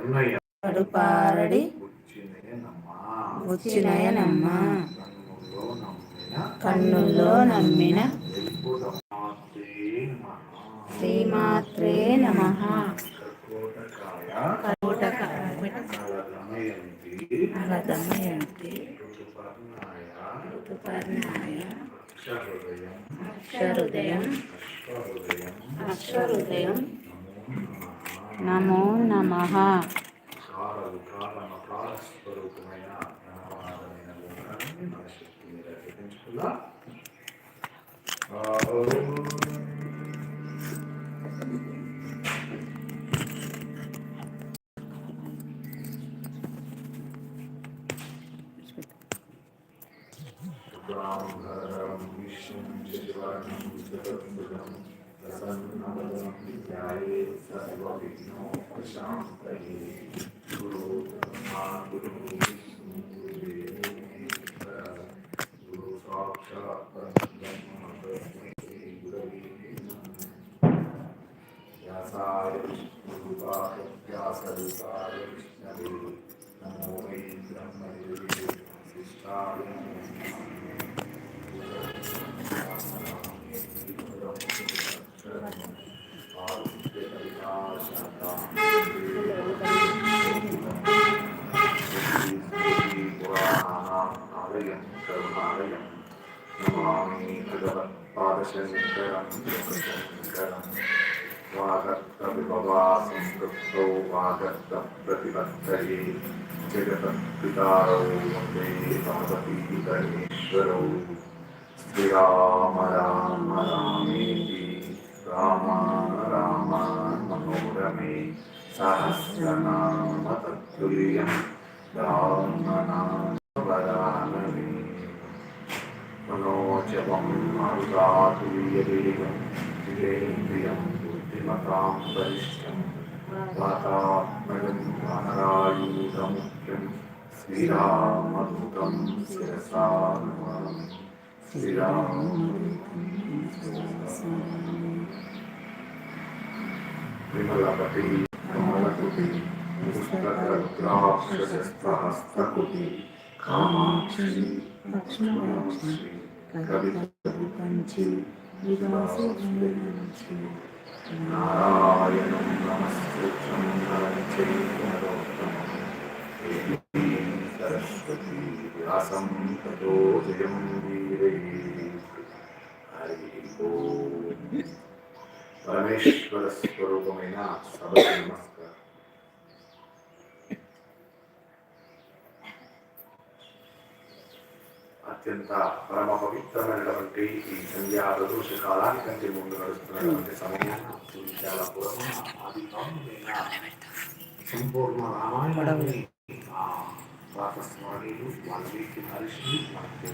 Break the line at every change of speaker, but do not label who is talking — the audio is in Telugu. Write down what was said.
కడుపారడి వచ్చినయనమ్మ కన్నుల్లో నమ్మిన శ్రీమాత్రే నమః. నలదమయంతి ఋతుపర్ణాయ అక్షహృదయం అశ్వహృదయం నమో నమః.
పాదశంకరం వాగర్త విభవా సంస్కృతో వాగర్త ప్రతిపత్తయే జగత్పితారౌ వందే పార్వతీ పరమేశ్వరౌ. శ్రీరామ రామ రామేతి రామ రామ మనోరమే సహస్రనామ తత్తుల్యం రామ నామ వరాననే. మనోజవం మరుదాతుల్యవేగం జితేంద్రియం బుద్ధిమతాం వరిష్టం వాతాత్మజం వానరాయూధముఖ్యం శ్రీరామదూతం శిరసా నమామి. విమలపతి కమలకుటి పుస్తకరుద్రాక్షస్తహస్తకుటి కామాక్షి లక్ష్మీ కవికంచి నారాయణం నమస్కృత్యం నరం చైవ నరోత్తమం దేవీం సరస్వతీ వ్యాసం తతో జయం వీరయేత్. హరి ఓం. పరమేశ్వర స్వరూపమైన సభకి నమస్కారం. అత్యంత పరమ పవిత్రమైనటువంటి ఈ సంధ్యా ప్రదోష కాలానికంటే ముందు నడుస్తున్నటువంటి సమయాన్ని చాలా పూర్వం సంపూర్ణ రామాయణాన్ని వాల్మీకి మహర్షి